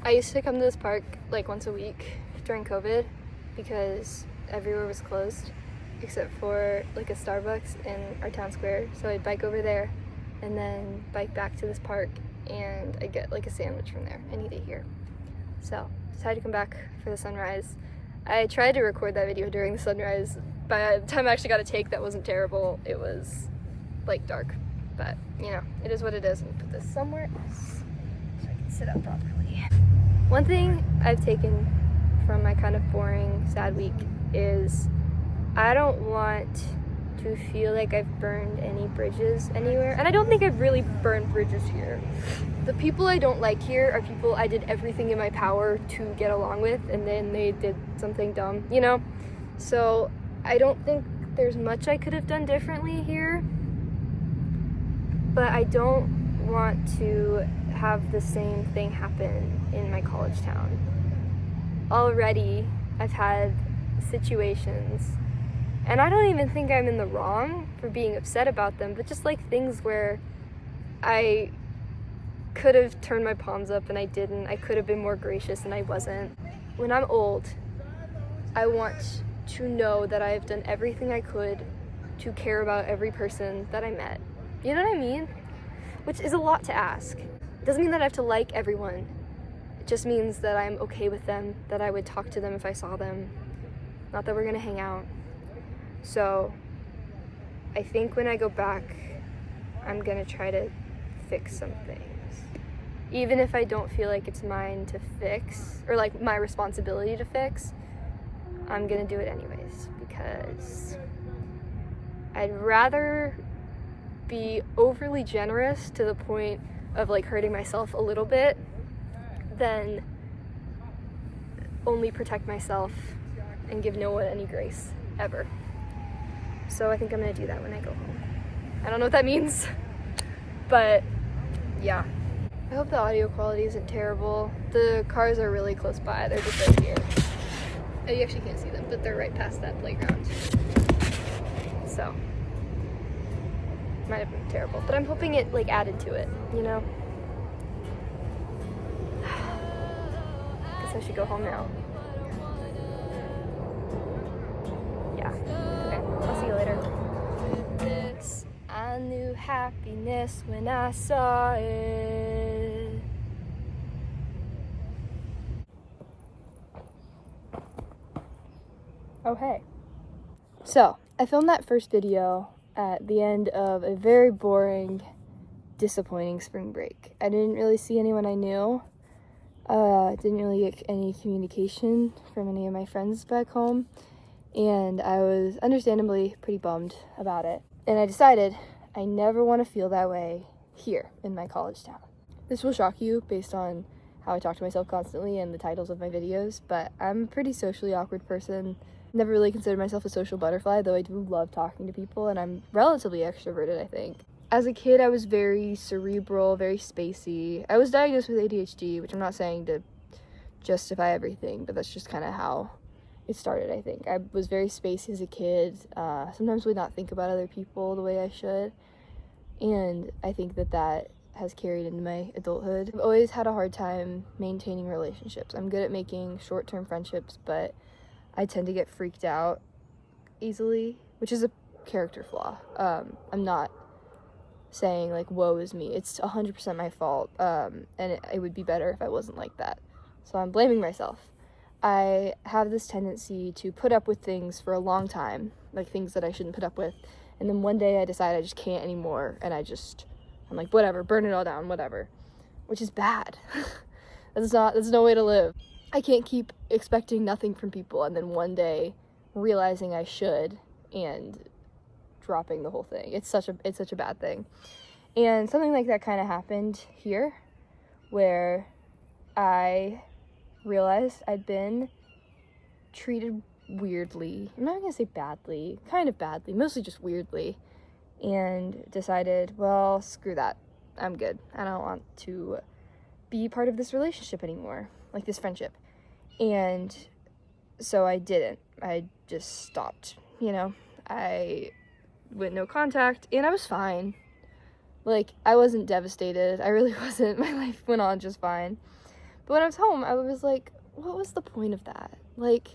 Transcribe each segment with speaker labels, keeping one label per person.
Speaker 1: I used to come to this park like once a week during COVID because everywhere was closed except for like a Starbucks in our town square. So I'd bike over there and then bike back to this park, and I get like a sandwich from there and eat it here. So decided to come back for the sunrise. I tried to record that video during the sunrise. By the time I actually got a take that wasn't terrible, it was like dark. But you know, it is what it is. Let me put this somewhere else so I can sit up properly. One thing I've taken from my kind of boring, sad week is I don't want to feel like I've burned any bridges anywhere. And I don't think I've really burned bridges here. The people I don't like here are people I did everything in my power to get along with, and then they did something dumb, you know? So I don't think there's much I could have done differently here, but I don't want to have the same thing happen in my college town. Already, I've had situations, and I don't even think I'm in the wrong for being upset about them, but just like things where I could have turned my palms up and I didn't. I could have been more gracious and I wasn't. When I'm old, I want to know that I have done everything I could to care about every person that I met. You know what I mean? Which is a lot to ask. It doesn't mean that I have to like everyone. It just means that I'm okay with them, that I would talk to them if I saw them. Not that we're gonna hang out. So I think when I go back, I'm gonna try to fix some things. Even if I don't feel like it's mine to fix, or like my responsibility to fix, I'm gonna do it anyways, because I'd rather be overly generous to the point of like hurting myself a little bit than only protect myself and give no one any grace ever. So I think I'm gonna do that when I go home. I don't know what that means, but yeah. I hope the audio quality isn't terrible. The cars are really close by. They're just right here. Oh, you actually can't see them, but they're right past that playground. So might have been terrible, but I'm hoping it like added to it, you know? Guess I should go home now. Yeah. Okay, I'll see you later. I knew happiness when I saw it. Oh, hey. So, I filmed that first video at the end of a very boring, disappointing spring break. I didn't really see anyone I knew. Didn't really get any communication from any of my friends back home, and I was understandably pretty bummed about it. And I decided I never want to feel that way here in my college town. This will shock you based on how I talk to myself constantly and the titles of my videos, but I'm a pretty socially awkward person. Never really considered myself a social butterfly, though I do love talking to people, and I'm relatively extroverted, I think. As a kid, I was very cerebral, very spacey. I was diagnosed with ADHD, which I'm not saying to justify everything, but that's just kind of how it started, I think. I was very spacey as a kid. Sometimes would not think about other people the way I should, and I think that has carried into my adulthood. I've always had a hard time maintaining relationships. I'm good at making short-term friendships, but I tend to get freaked out easily, which is a character flaw. I'm not saying like woe is me. It's 100% my fault, and it would be better if I wasn't like that. So I'm blaming myself. I have this tendency to put up with things for a long time, like things that I shouldn't put up with, and then one day I decide I just can't anymore, and I'm like, whatever, burn it all down, whatever, which is bad. That's no way to live. I can't keep expecting nothing from people and then one day realizing I should and dropping the whole thing. It's such a bad thing. And something like that kind of happened here, where I realized I'd been treated weirdly. I'm not gonna say badly, kind of badly, mostly just weirdly, and decided, well, screw that. I'm good. I don't want to be part of this relationship anymore, like this friendship. And so I didn't. I just stopped, you know. I went no contact, and I was fine. Like, I wasn't devastated. I really wasn't. My life went on just fine. But when I was home, I was like, what was the point of that? Like,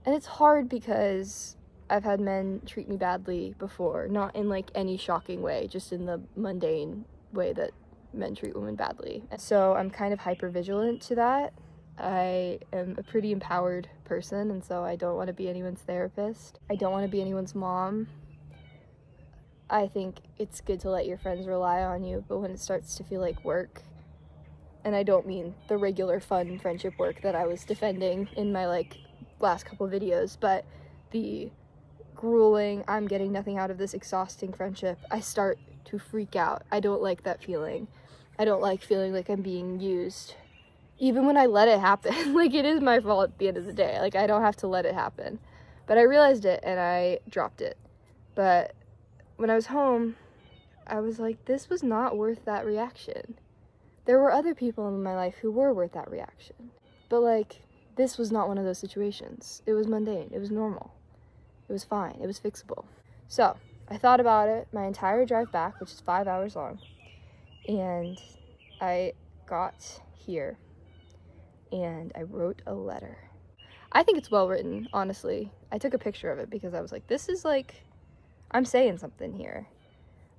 Speaker 1: and it's hard because I've had men treat me badly before, not in like any shocking way, just in the mundane way that men treat women badly. And so I'm kind of hyper vigilant to that. I am a pretty empowered person, and so I don't want to be anyone's therapist. I don't want to be anyone's mom. I think it's good to let your friends rely on you, but when it starts to feel like work, and I don't mean the regular fun friendship work that I was defending in my like last couple videos, but the grueling, I'm getting nothing out of this exhausting friendship, I start to freak out. I don't like that feeling. I don't like feeling like I'm being used. Even when I let it happen, like it is my fault at the end of the day. Like I don't have to let it happen. But I realized it and I dropped it. But when I was home, I was like, this was not worth that reaction. There were other people in my life who were worth that reaction. But like, this was not one of those situations. It was mundane. It was normal. It was fine. It was fixable. So I thought about it my entire drive back, which is 5 hours long. And I got here and I wrote a letter. I think it's well written, honestly. I took a picture of it because I was like, this is like, I'm saying something here.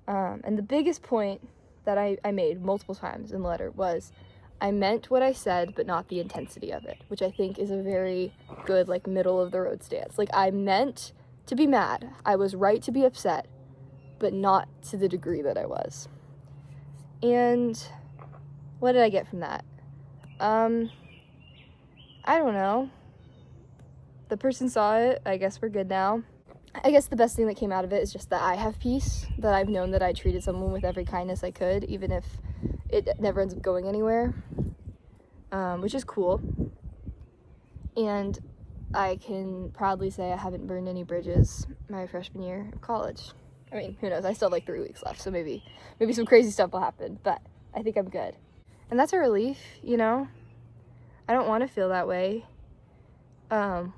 Speaker 1: And the biggest point that I made multiple times in the letter was, I meant what I said, but not the intensity of it, which I think is a very good, like, middle of the road stance. Like, I meant to be mad. I was right to be upset, but not to the degree that I was. And what did I get from that? I don't know. The person saw it. I guess we're good now. I guess the best thing that came out of it is just that I have peace, that I've known that I treated someone with every kindness I could, even if it never ends up going anywhere, which is cool. And I can proudly say I haven't burned any bridges my freshman year of college. I mean, who knows? I still have like 3 weeks left, so maybe some crazy stuff will happen, but I think I'm good. And that's a relief, you know? I don't want to feel that way.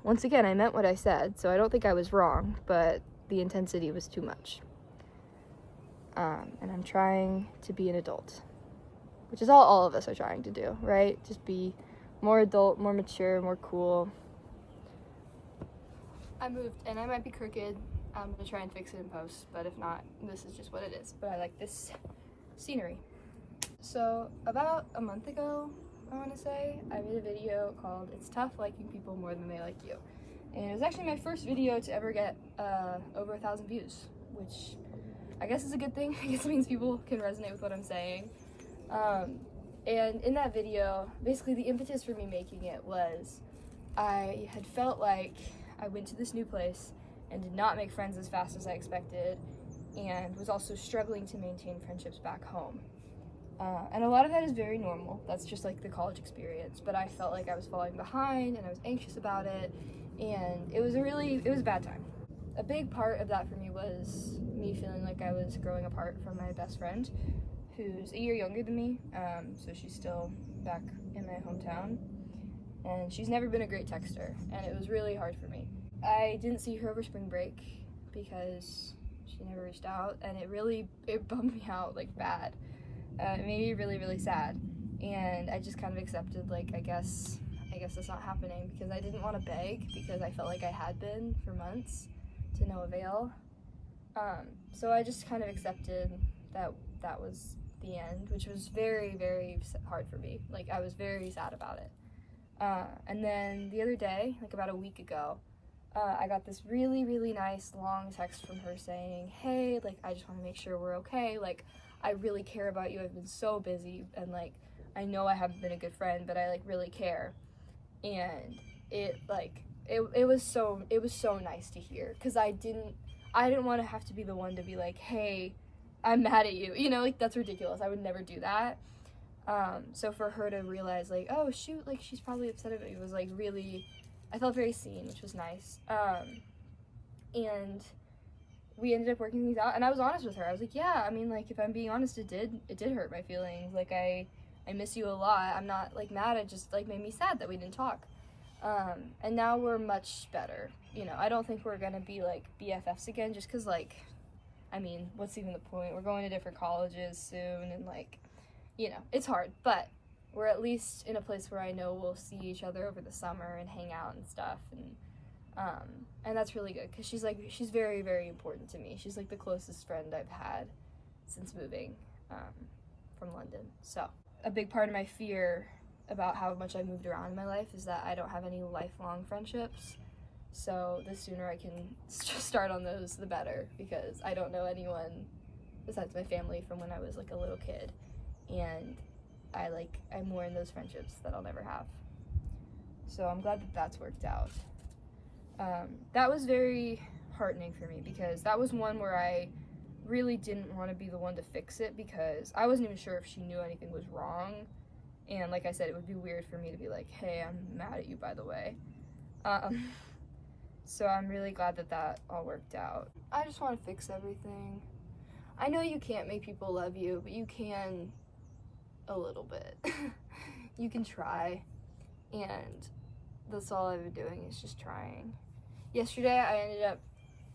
Speaker 1: Once again, I meant what I said, so I don't think I was wrong, but the intensity was too much. And I'm trying to be an adult, which is all of us are trying to do, right? Just be more adult, more mature, more cool. I moved, and I might be crooked. I'm gonna try and fix it in post, but if not, this is just what it is. But I like this scenery. So about a month ago, I want to say, I made a video called "It's Tough Liking People More Than They Like You," and it was actually my first video to ever get over 1,000 views, which I guess is a good thing. I guess it means people can resonate with what I'm saying. And in that video, basically the impetus for me making it was I had felt like I went to this new place and did not make friends as fast as I expected, and was also struggling to maintain friendships back home. And a lot of that is very normal. That's just like the college experience. But I felt like I was falling behind and I was anxious about it. And it was a bad time. A big part of that for me was me feeling like I was growing apart from my best friend, who's a year younger than me. So she's still back in my hometown. And she's never been a great texter. And it was really hard for me. I didn't see her over spring break because she never reached out. And it bummed me out like bad. It made me really, really sad, and I just kind of accepted, like, I guess that's not happening, because I didn't want to beg, because I felt like I had been for months, to no avail. So I just kind of accepted that that was the end, which was very, very hard for me. Like, I was very sad about it. And then the other day, like about a week ago, I got this really, really nice long text from her saying, hey, like, I just want to make sure we're okay, like, I really care about you. I've been so busy, and like, I know I haven't been a good friend, but I like really care. And it was so nice to hear, because I didn't want to have to be the one to be like, hey, I'm mad at you, you know, like, that's ridiculous. I would never do that. So for her to realize, like, oh shoot, like, she's probably upset about you, was like really, I felt very seen, which was nice. And we ended up working things out, and I was honest with her. I was like, yeah, I mean, like, if I'm being honest, it did hurt my feelings. Like, I miss you a lot. I'm not, like, mad. It just, like, made me sad that we didn't talk. And now we're much better. You know, I don't think we're gonna be, like, BFFs again, just because, like, I mean, what's even the point? We're going to different colleges soon, and, like, you know, it's hard. But we're at least in a place where I know we'll see each other over the summer and hang out and stuff, and that's really good because she's very, very important to me. She's like the closest friend I've had since moving from London. So a big part of my fear about how much I moved around in my life is that I don't have any lifelong friendships. So the sooner I can start on those, the better, because I don't know anyone besides my family from when I was like a little kid, and I'm more in those friendships that I'll never have. So I'm glad that that's worked out. That was very heartening for me because that was one where I really didn't want to be the one to fix it because I wasn't even sure if she knew anything was wrong. And like I said, it would be weird for me to be like, hey, I'm mad at you, by the way. So I'm really glad that that all worked out. I just want to fix everything. I know you can't make people love you, but you can a little bit. You can try, and that's all I've been doing is just trying. Yesterday, I ended up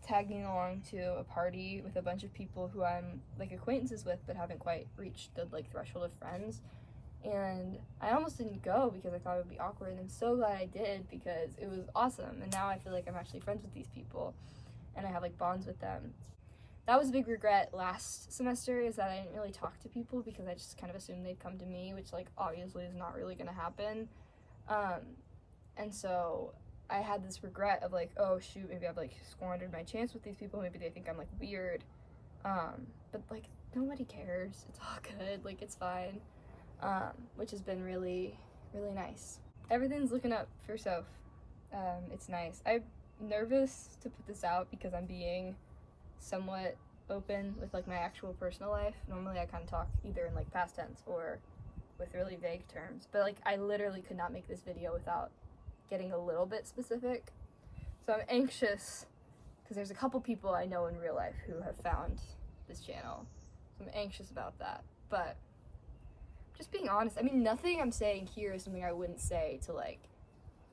Speaker 1: tagging along to a party with a bunch of people who I'm like acquaintances with but haven't quite reached the like threshold of friends, and I almost didn't go because I thought it would be awkward, and I'm so glad I did because it was awesome, and now I feel like I'm actually friends with these people and I have like bonds with them. That was a big regret last semester, is that I didn't really talk to people because I just kind of assumed they'd come to me, which like obviously is not really gonna happen. And so I had this regret of like, oh shoot, maybe I've like squandered my chance with these people, maybe they think I'm like weird. But like nobody cares, it's all good, like it's fine. Which has been really, really nice. Everything's looking up for Soph. It's nice. I'm nervous to put this out because I'm being somewhat open with like my actual personal life. Normally I kind of talk either in like past tense or with really vague terms, but like I literally could not make this video without getting a little bit specific. So I'm anxious because there's a couple people I know in real life who have found this channel. So I'm anxious about that, but just being honest, I mean, nothing I'm saying here is something I wouldn't say to like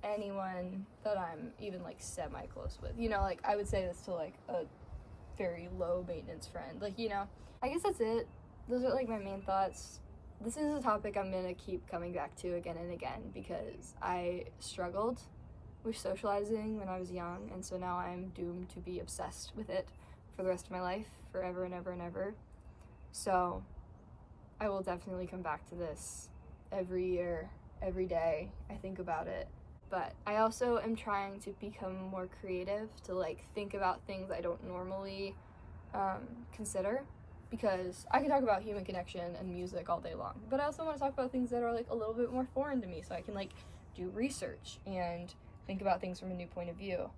Speaker 1: anyone that I'm even like semi-close with. You know, like I would say this to like a very low maintenance friend, like, you know. I guess that's it. Those are like my main thoughts. This is a topic I'm gonna keep coming back to again and again because I struggled with socializing when I was young, and so now I'm doomed to be obsessed with it for the rest of my life, forever and ever and ever. So I will definitely come back to this every year, every day. I think about it. But I also am trying to become more creative, to like think about things I don't normally consider, because I can talk about human connection and music all day long, but I also want to talk about things that are like a little bit more foreign to me, so I can like do research and think about things from a new point of view.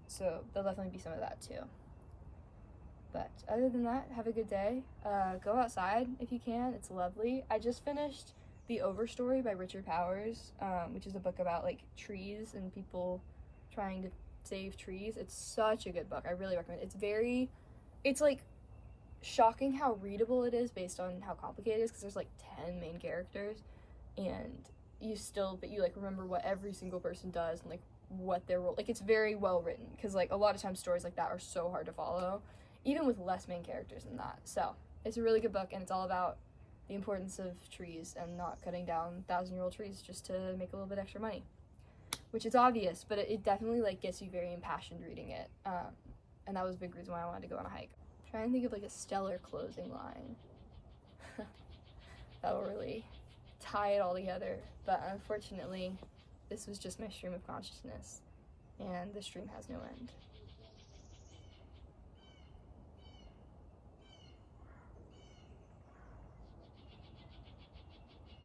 Speaker 1: So there'll definitely be some of that too. But other than that, have a good day. Go outside if you can. It's lovely. I just finished The Overstory by Richard Powers, which is a book about like trees and people trying to save trees. It's such a good book. I really recommend it. It's like shocking how readable it is based on how complicated it is, because there's like 10 main characters, and but you like remember what every single person does and like what their role, like it's very well written, because like a lot of times stories like that are so hard to follow, even with less main characters than that. So it's a really good book, and it's all about the importance of trees and not cutting down 1,000-year-old trees just to make a little bit extra money, which is obvious, but it definitely like gets you very impassioned reading it. And that was a big reason why I wanted to go on a hike. I'm trying to think of like a stellar closing line that'll really tie it all together, but unfortunately this was just my stream of consciousness, and the stream has no end.